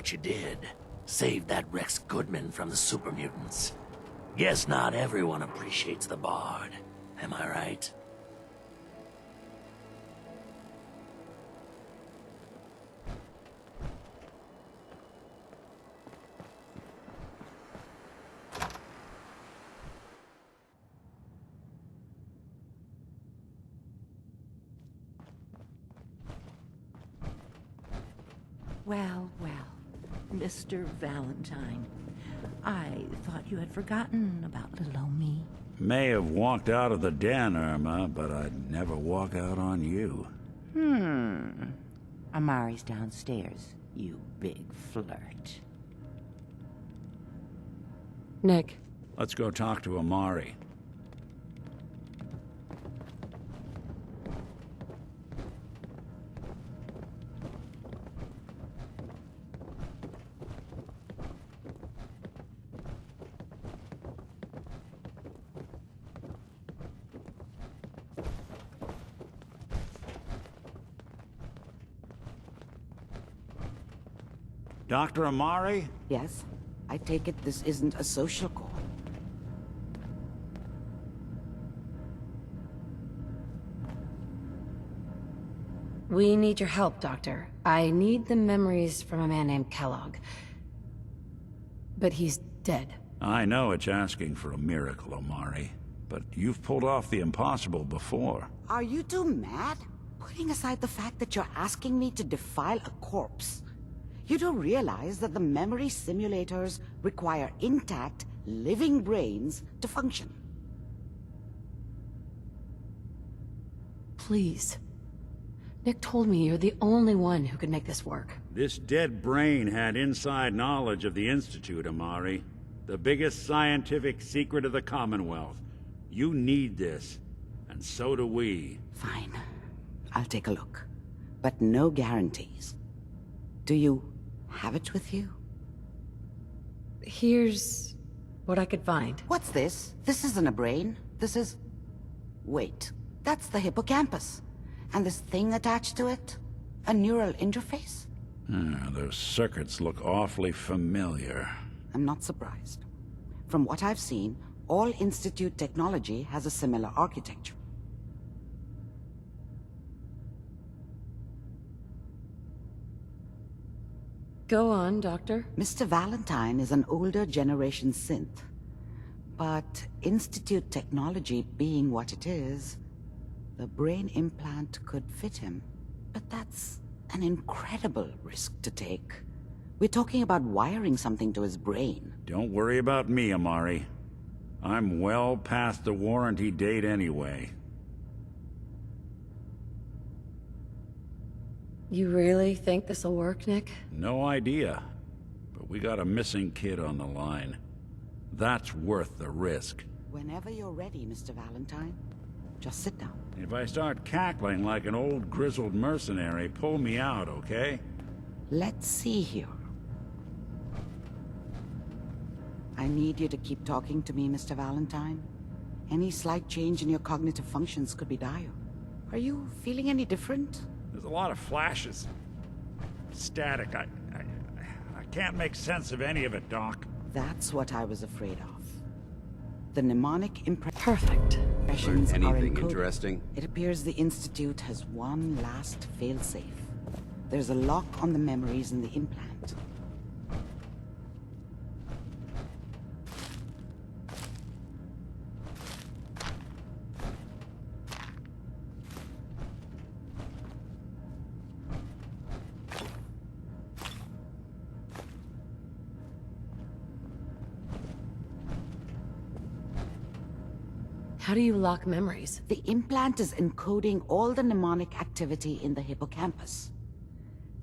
what you did. Saved that Rex Goodman from the super mutants. Guess not everyone appreciates the Bard. Am I right? Well, Mr. Valentine. I thought you had forgotten about little old me. May have walked out of the den, Irma, but I'd never walk out on you. Amari's downstairs, you big flirt. Nick. Let's go talk to Amari. Dr. Amari? Yes? I take it this isn't a social call. We need your help, Doctor. I need the memories from a man named Kellogg. But he's dead. I know it's asking for a miracle, Amari, but you've pulled off the impossible before. Are you two mad? Putting aside the fact that you're asking me to defile a corpse, you do realize that the memory simulators require intact, living brains to function. Please. Nick told me you're the only one who could make this work. This dead brain had inside knowledge of the Institute, Amari. The biggest scientific secret of the Commonwealth. You need this, and so do we. Fine. I'll take a look. But no guarantees. Do you have it with you? Here's what I could find. What's this? This isn't a brain. This is... Wait. That's the hippocampus. And this thing attached to it? A neural interface? Those circuits look awfully familiar. I'm not surprised. From what I've seen, all Institute technology has a similar architecture. Go on, Doctor. Mr. Valentine is an older generation synth. But Institute technology being what it is, the brain implant could fit him. But that's an incredible risk to take. We're talking about wiring something to his brain. Don't worry about me, Amari. I'm well past the warranty date anyway. You really think this'll work, Nick? No idea. But we got a missing kid on the line. That's worth the risk. Whenever you're ready, Mr. Valentine. Just sit down. If I start cackling like an old grizzled mercenary, pull me out, okay? Let's see here. I need you to keep talking to me, Mr. Valentine. Any slight change in your cognitive functions could be dire. Are you feeling any different? There's a lot of flashes. Static. I can't make sense of any of it, Doc. That's what I was afraid of. The mnemonic Perfect. impressions are Anything encoded. interesting? It appears the Institute has one last failsafe. There's a lock on the memories in the implant. How do you lock memories? The implant is encoding all the mnemonic activity in the hippocampus.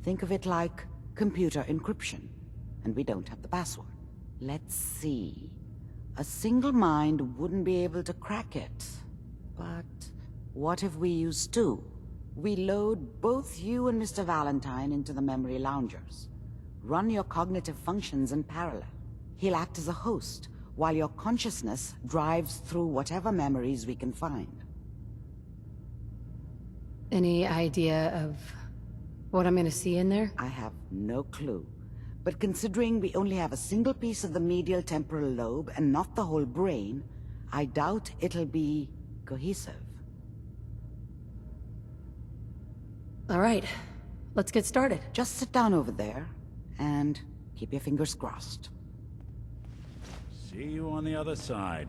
Think of it like computer encryption, and we don't have the password. Let's see. A single mind wouldn't be able to crack it. But what if we use two? We load both you and Mr. Valentine into the memory loungers. Run your cognitive functions in parallel. He'll act as a host, while your consciousness drives through whatever memories we can find. Any idea of what I'm gonna see in there? I have no clue, But considering we only have a single piece of the medial temporal lobe and not the whole brain, I doubt it'll be cohesive. All right, let's get started. Just sit down over there and keep your fingers crossed. See you on the other side.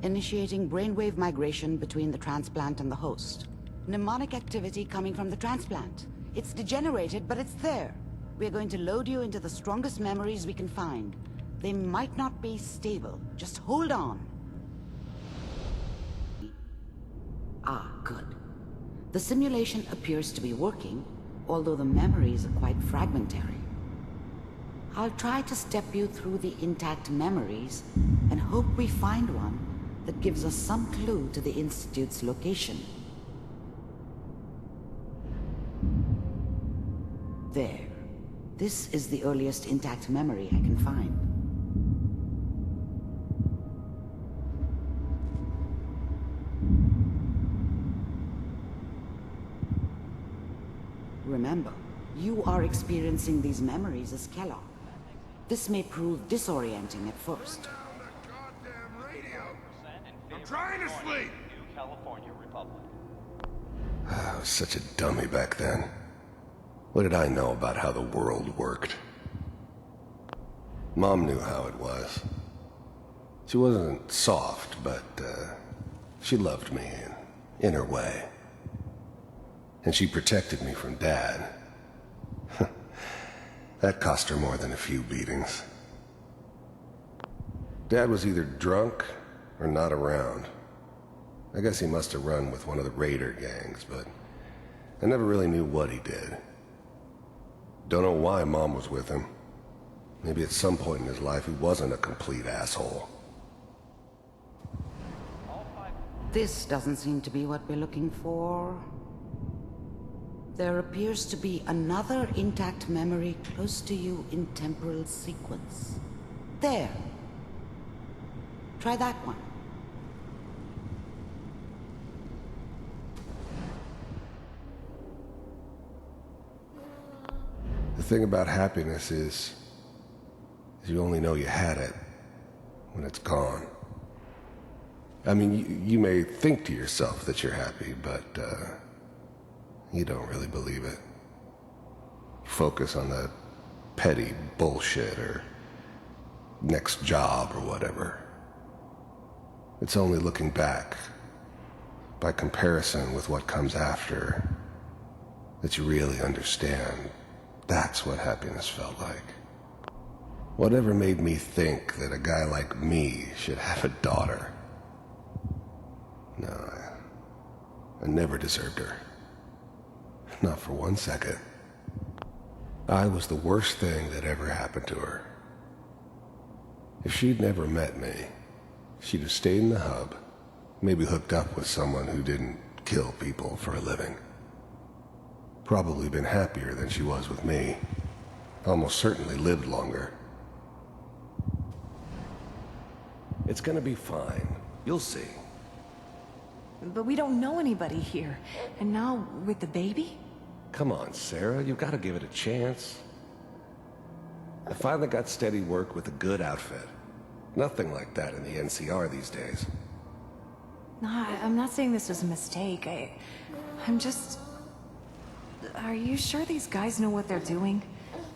Initiating brainwave migration between the transplant and the host. Mnemonic activity coming from the transplant. It's degenerated, but it's there. We're going to load you into the strongest memories we can find. They might not be stable. Just hold on. Ah, good. The simulation appears to be working, although the memories are quite fragmentary. I'll try to step you through the intact memories and hope we find one that gives us some clue to the Institute's location. There. This is the earliest intact memory I can find. Remember, you are experiencing these memories as Kellogg. This may prove disorienting at first. I'm trying to sleep! New California Republic. I was such a dummy back then. What did I know about how the world worked? Mom knew how it was. She wasn't soft, but she loved me in her way. And she protected me from Dad. That cost her more than a few beatings. Dad was either drunk or not around. I guess he must have run with one of the raider gangs, but I never really knew what he did. Don't know why Mom was with him. Maybe at some point in his life he wasn't a complete asshole. This doesn't seem to be what we're looking for. There appears to be another intact memory close to you in temporal sequence. There. Try that one. The thing about happiness is you only know you had it when it's gone. I mean, you may think to yourself that you're happy, but you don't really believe it. Focus on that petty bullshit or next job or whatever. It's only looking back, by comparison with what comes after, that you really understand. That's what happiness felt like. Whatever made me think that a guy like me should have a daughter? No, I never deserved her. Not for 1 second. I was the worst thing that ever happened to her. If she'd never met me, she'd have stayed in the hub, maybe hooked up with someone who didn't kill people for a living. Probably been happier than she was with me. Almost certainly lived longer. It's gonna be fine. You'll see. But we don't know anybody here. And now, with the baby? Come on, Sarah, you've got to give it a chance. I finally got steady work with a good outfit. Nothing like that in the NCR these days. No, I'm not saying this was a mistake. I'm just... Are you sure these guys know what they're doing?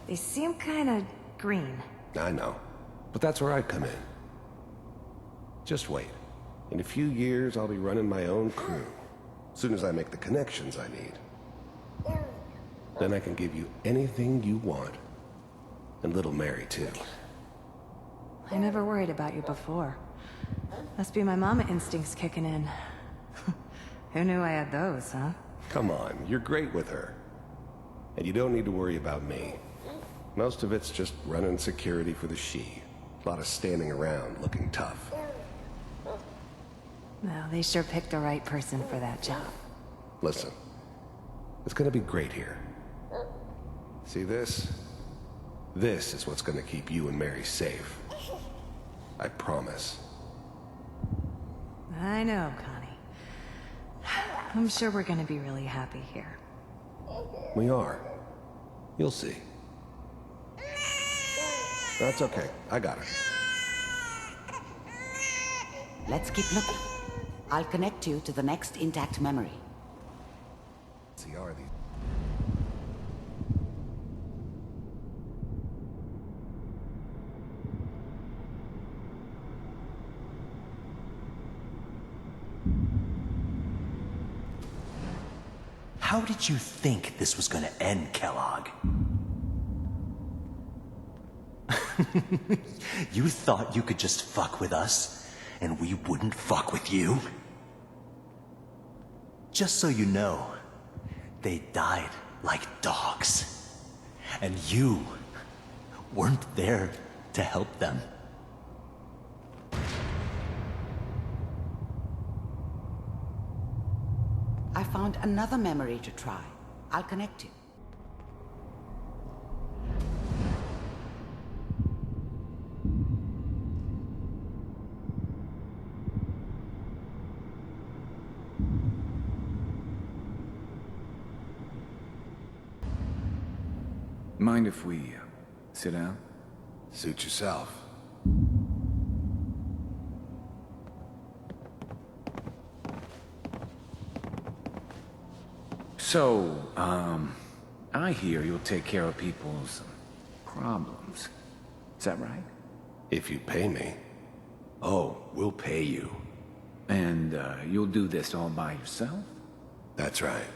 They seem kinda green. I know, but that's where I come in. Just wait. In a few years, I'll be running my own crew. As soon as I make the connections I need. Then I can give you anything you want. And little Mary, too. I never worried about you before. Must be my mama instincts kicking in. Who knew I had those, huh? Come on, you're great with her. And you don't need to worry about me. Most of it's just running security for the she. A lot of standing around looking tough. Well, they sure picked the right person for that job. Listen, It's gonna be great here. See this? This is what's gonna keep you and Mary safe. I promise. I know, Connie. I'm sure we're gonna be really happy here. We are. You'll see. That's okay. I got it. Let's keep looking. I'll connect you to the next intact memory. See, are these? How did you think this was gonna end, Kellogg? You thought you could just fuck with us, and we wouldn't fuck with you? Just so you know, they died like dogs. And you weren't there to help them. I found another memory to try. I'll connect you. Mind if we sit down? Suit yourself. So, I hear you'll take care of people's problems. Is that right? If you pay me. Oh, we'll pay you. And, you'll do this all by yourself? That's right.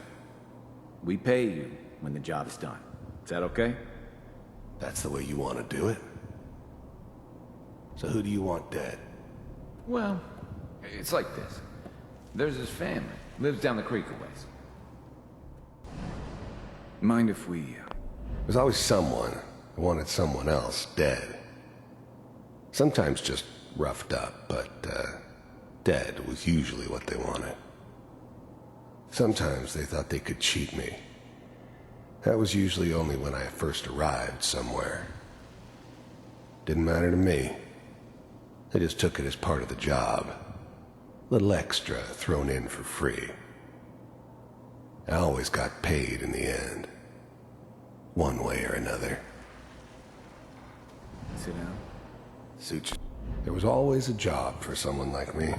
We pay you when the job is done. Is that okay? That's the way you want to do it? So who do you want dead? Well, it's like this. There's this family, lives down the creek a ways. Mind if we... There's always someone who wanted someone else dead. Sometimes just roughed up, but, dead was usually what they wanted. Sometimes they thought they could cheat me. That was usually only when I first arrived somewhere. Didn't matter to me. They just took it as part of the job. Little extra thrown in for free. I always got paid in the end. One way or another. Sit down. Suit you. There was always a job for someone like me.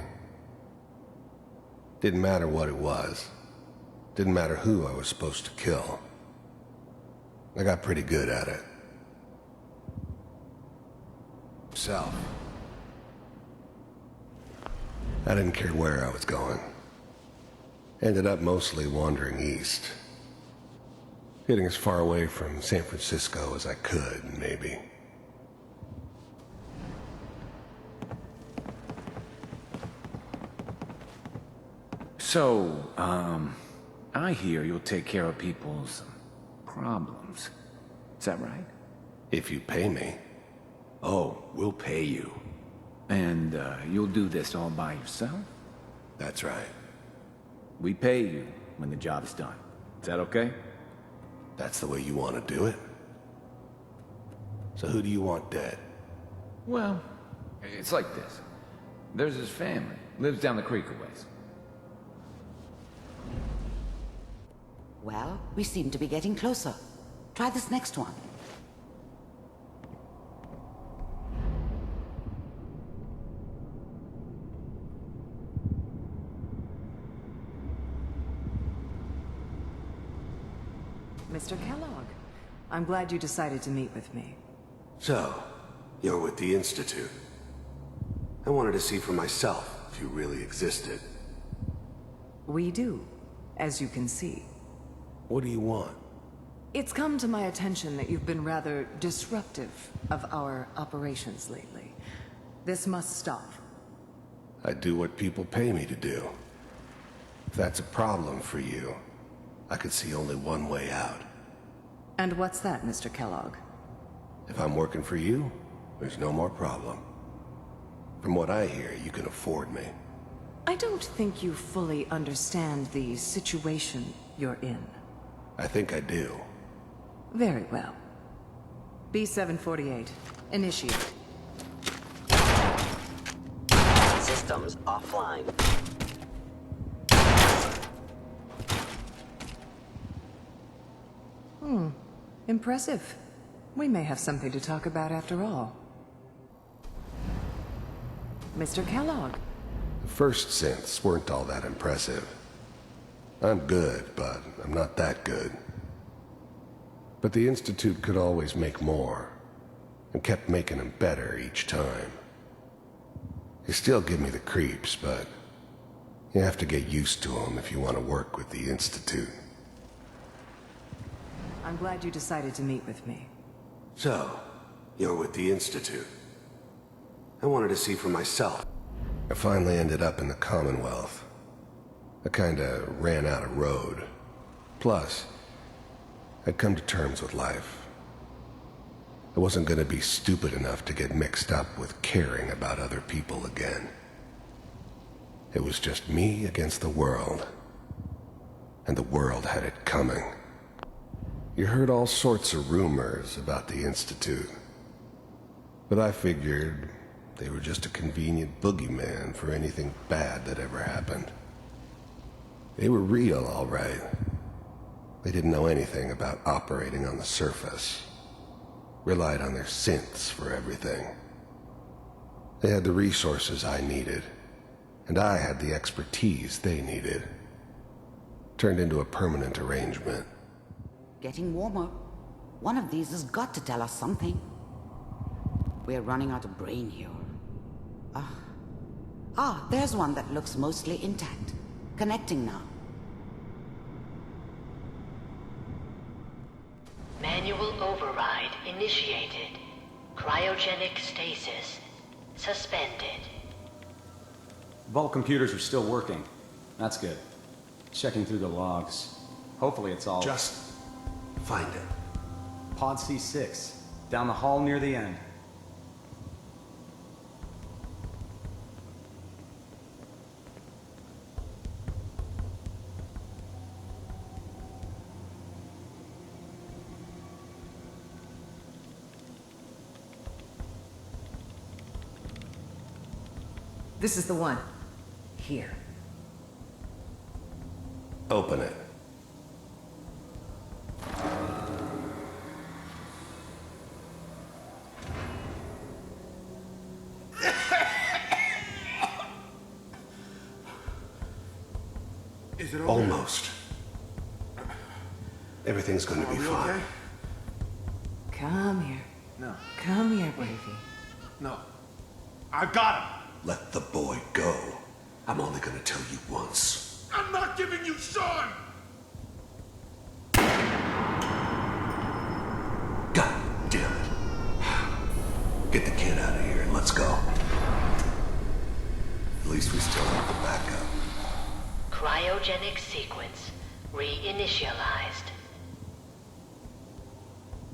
Didn't matter what it was. Didn't matter who I was supposed to kill. I got pretty good at it. Self. I didn't care where I was going. Ended up mostly wandering east. Getting as far away from San Francisco as I could, maybe. So, I hear you'll take care of people's problems. Is that right? If you pay me. Oh, we'll pay you. And, you'll do this all by yourself? That's right. We pay you when the job is done. Is that okay? That's the way you want to do it? So who do you want dead? Well, it's like this. There's this family, lives down the creek a ways. Well, we seem to be getting closer. Try this next one. Mr. Kellogg, I'm glad you decided to meet with me. So, you're with the Institute. I wanted to see for myself if you really existed. We do, as you can see. What do you want? It's come to my attention that you've been rather disruptive of our operations lately. This must stop. I do what people pay me to do. If that's a problem for you, I could see only one way out. And what's that, Mr. Kellogg? If I'm working for you, there's no more problem. From what I hear, you can afford me. I don't think you fully understand the situation you're in. I think I do. Very well. B-748. Initiate. Systems offline. Impressive. We may have something to talk about after all. Mr. Kellogg. The first synths weren't all that impressive. I'm good, but I'm not that good. But the Institute could always make more, and kept making them better each time. They still give me the creeps, but you have to get used to them if you want to work with the Institute. I'm glad you decided to meet with me. So, you're with the Institute. I wanted to see for myself. I finally ended up in the Commonwealth. I kinda ran out of road. Plus, I'd come to terms with life. I wasn't gonna be stupid enough to get mixed up with caring about other people again. It was just me against the world. And the world had it coming. You heard all sorts of rumors about the Institute. But I figured they were just a convenient boogeyman for anything bad that ever happened. They were real, all right. They didn't know anything about operating on the surface. Relied on their synths for everything. They had the resources I needed, and I had the expertise they needed. Turned into a permanent arrangement. Getting warmer. One of these has got to tell us something. We're running out of brain here. There's one that looks mostly intact. Connecting now. Manual override initiated. Cryogenic stasis suspended. Vault computers are still working. That's good. Checking through the logs. Hopefully it's all... Just find it. Pod C6. Down the hall near the end. This is the one. Here. Open it. Is it over? Almost. Everything's gonna be fine. Okay? Come here. No. Come here, baby. No. I got him. Let the boy go. I'm only gonna tell you once. I'm not giving you Sean. God damn it. Get the kid out of here and let's go. At least we still have the backup. Cryogenic sequence reinitialized.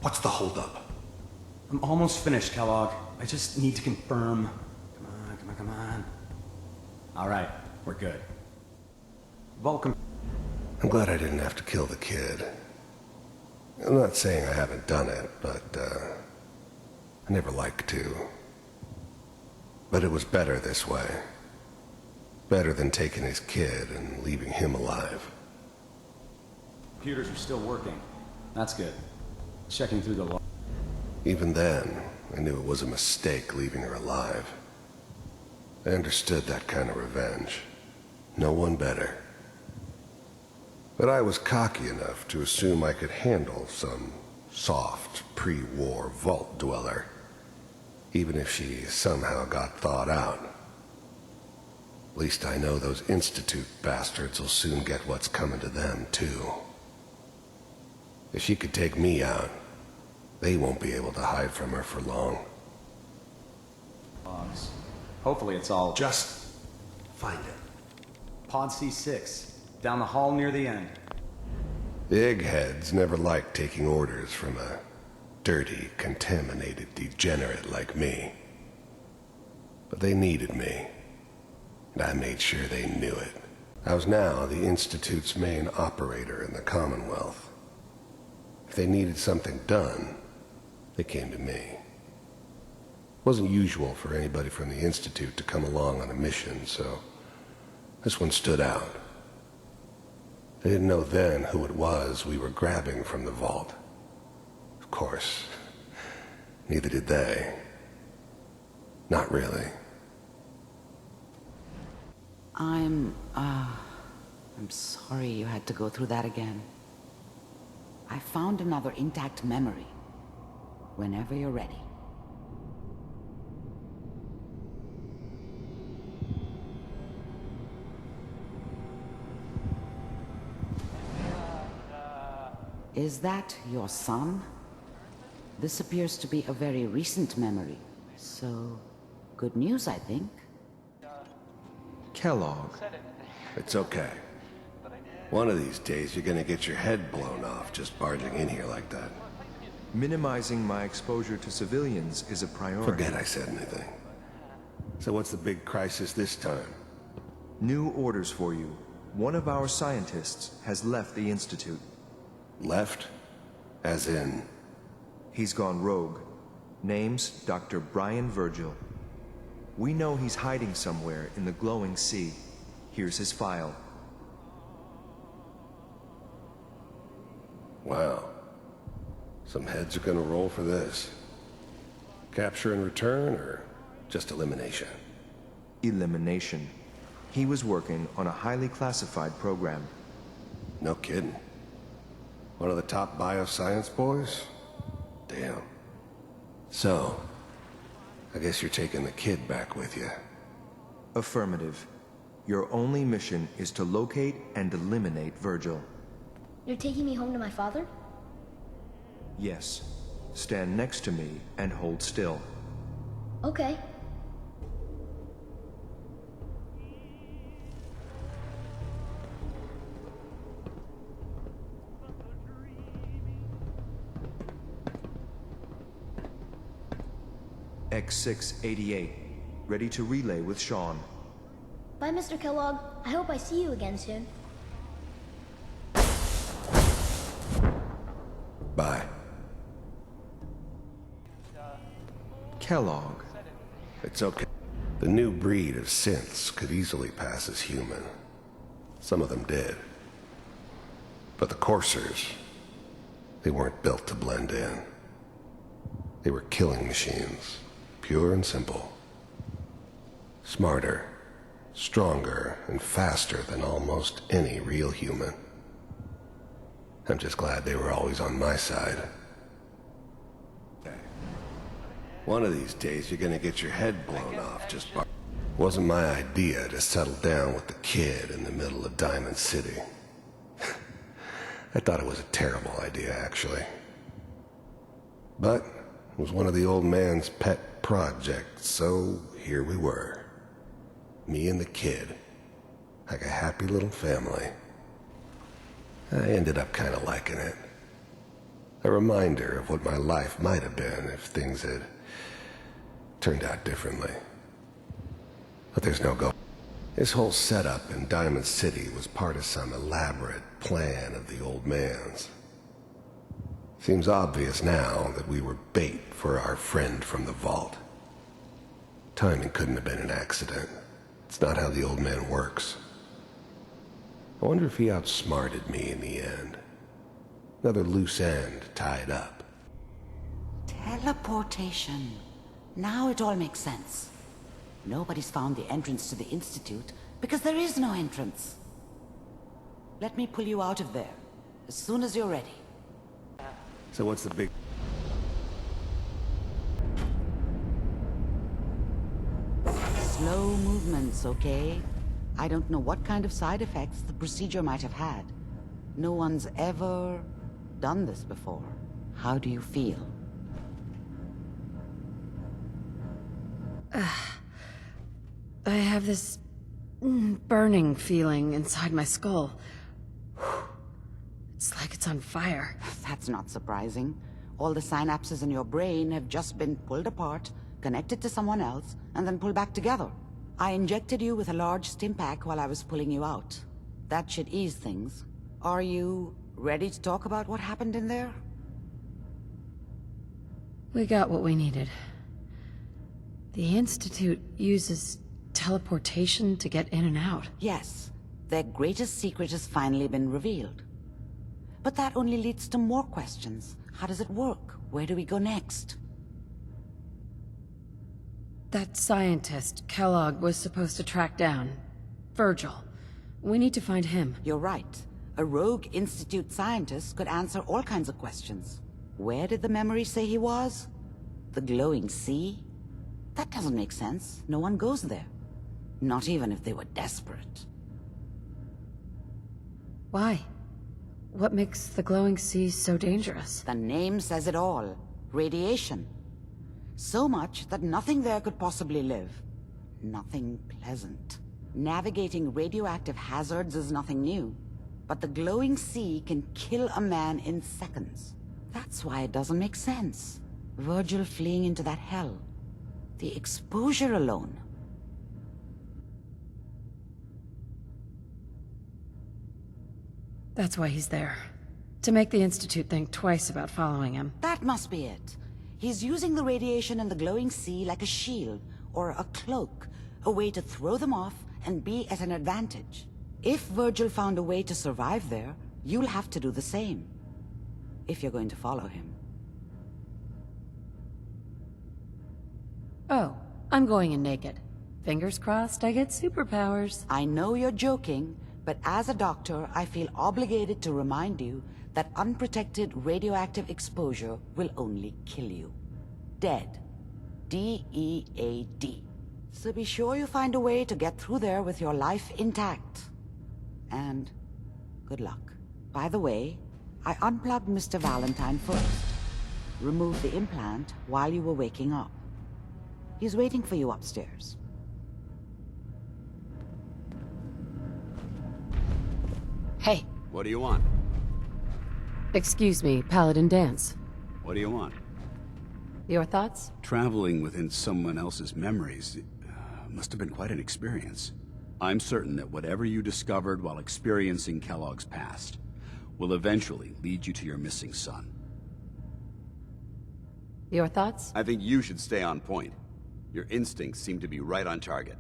What's the holdup? I'm almost finished, Kellogg. I just need to confirm. Come on. All right, we're good. Vulcan. I'm glad I didn't have to kill the kid. I'm not saying I haven't done it, but, I never liked to. But it was better this way. Better than taking his kid and leaving him alive. Computers are still working. That's good. Checking through the log. Even then, I knew it was a mistake leaving her alive. I understood that kind of revenge. No one better. But I was cocky enough to assume I could handle some soft, pre-war vault dweller, even if she somehow got thawed out. At least I know those Institute bastards will soon get what's coming to them, too. If she could take me out, they won't be able to hide from her for long. Logs. Hopefully it's all... Just find it. Pod C6. Down the hall near the end. The eggheads never liked taking orders from a dirty, contaminated degenerate like me. But they needed me, and I made sure they knew it. I was now the Institute's main operator in the Commonwealth, If they needed something done, they came to me. It wasn't usual for anybody from the Institute to come along on a mission, so this one stood out. They didn't know then who it was we were grabbing from the vault. Of course, neither did they. Not really. I'm sorry you had to go through that again. I found another intact memory. Whenever you're ready. Is that your son? This appears to be a very recent memory. So, good news, I think. Kellogg. It's okay. One of these days you're gonna get your head blown off just barging in here like that. Minimizing my exposure to civilians is a priority. Forget I said anything. So what's the big crisis this time? New orders for you. One of our scientists has left the Institute. Left? As in? He's gone rogue. Name's Dr. Brian Virgil. We know he's hiding somewhere in the glowing sea. Here's his file. Wow. Some heads are gonna roll for this. Capture and return, or just elimination? Elimination. He was working on a highly classified program. No kidding. One of the top bioscience boys? Damn. So, I guess you're taking the kid back with you. Affirmative. Your only mission is to locate and eliminate Virgil. You're taking me home to my father? Yes. Stand next to me and hold still. Okay. X688. Ready to relay with Sean. Bye, Mr. Kellogg. I hope I see you again soon. Bye. Kellogg. It's okay. The new breed of synths could easily pass as human. Some of them did. But the coursers, they weren't built to blend in. They were killing machines, pure and simple. Smarter, stronger, and faster than almost any real human. I'm just glad they were always on my side. One of these days you're gonna get your head blown off just by... Wasn't my idea to settle down with the kid in the middle of Diamond City. I thought it was a terrible idea, actually. But it was one of the old man's pet projects, so here we were. Me and the kid, like a happy little family. I ended up kind of liking it. A reminder of what my life might have been if things had turned out differently. But there's no go. This whole setup in Diamond City was part of some elaborate plan of the old man's. Seems obvious now that we were bait for our friend from the vault. Timing couldn't have been an accident. It's not how the old man works. I wonder if he outsmarted me in the end. Another loose end tied up. Teleportation. Now it all makes sense. Nobody's found the entrance to the Institute because there is no entrance. Let me pull you out of there as soon as you're ready. So what's the big... Slow movements, okay? I don't know what kind of side effects the procedure might have had. No one's ever done this before. How do you feel? I have this burning feeling inside my skull. It's like it's on fire. That's not surprising. All the synapses in your brain have just been pulled apart, connected to someone else, and then pulled back together. I injected you with a large stim pack while I was pulling you out. That should ease things. Are you ready to talk about what happened in there? We got what we needed. The Institute uses teleportation to get in and out. Yes, their greatest secret has finally been revealed. But that only leads to more questions. How does it work? Where do we go next? That scientist, Kellogg, was supposed to track down. Virgil. We need to find him. You're right. A rogue Institute scientist could answer all kinds of questions. Where did the memory say he was? The glowing sea? That doesn't make sense. No one goes there. Not even if they were desperate. Why? What makes the glowing sea so dangerous? The name says it all. Radiation. So much that nothing there could possibly live. Nothing pleasant. Navigating radioactive hazards is nothing new. But the glowing sea can kill a man in seconds. That's why it doesn't make sense. Virgil fleeing into that hell. The exposure alone. That's why he's there. To make the Institute think twice about following him. That must be it. He's using the radiation in the glowing sea like a shield, or a cloak, a way to throw them off and be at an advantage. If Virgil found a way to survive there, you'll have to do the same. If you're going to follow him. Oh, I'm going in naked. Fingers crossed I get superpowers. I know you're joking, but as a doctor, I feel obligated to remind you that unprotected radioactive exposure will only kill you. Dead. D-E-A-D. So be sure you find a way to get through there with your life intact. And good luck. By the way, I unplugged Mr. Valentine first. Removed the implant while you were waking up. He's waiting for you upstairs. Hey. What do you want? Excuse me, Paladin Danse. What do you want? Your thoughts? Traveling within someone else's memories must have been quite an experience. I'm certain that whatever you discovered while experiencing Kellogg's past will eventually lead you to your missing son. Your thoughts? I think you should stay on point. Your instincts seem to be right on target.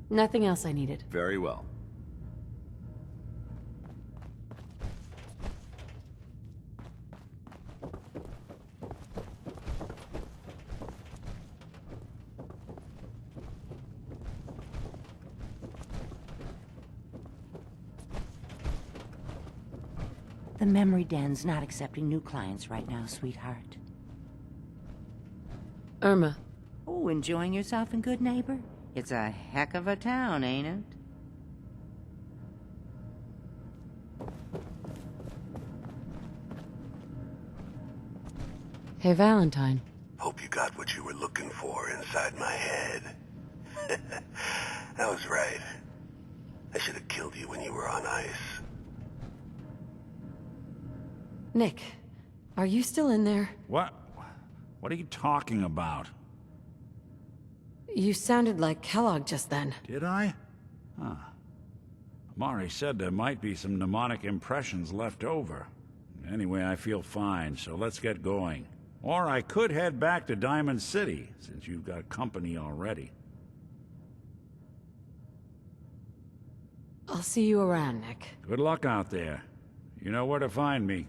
Nothing else I needed. Very well. The memory den's not accepting new clients right now, sweetheart. Irma. Oh, enjoying yourself in Good Neighbor? It's a heck of a town, ain't it? Hey, Valentine. Hope you got what you were looking for inside my head. I was right. I should have killed you when you were on ice. Nick, are you still in there? What? What are you talking about? You sounded like Kellogg just then. Did I? Huh. Amari said there might be some mnemonic impressions left over. Anyway, I feel fine, so let's get going. Or I could head back to Diamond City, since you've got company already. I'll see you around, Nick. Good luck out there. You know where to find me.